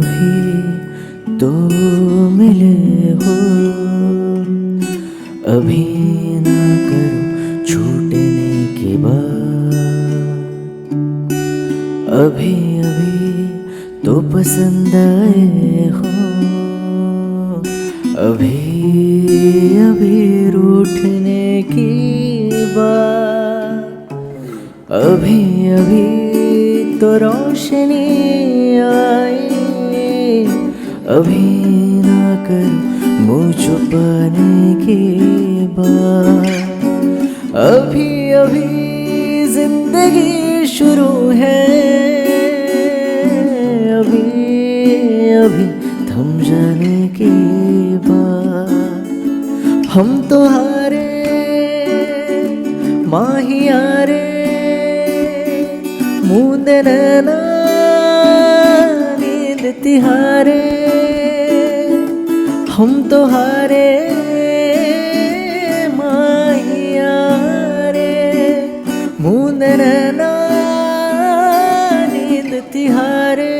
अभी तो मिले हो, अभी ना करो छूटने की बात। अभी अभी तो पसंद आए हो, अभी अभी रूठने की बात। अभी अभी तो रोशनी आई, अभी ना कर मुँह छुपाने की बात। अभी अभी जिंदगी शुरू है, अभी अभी थम जाने की बात। हम तो हारे माहियारे, मूंदे नैना नींद तिहारे। हम तो हारे माहियारे, मूंदे नैना नींद तिहारे।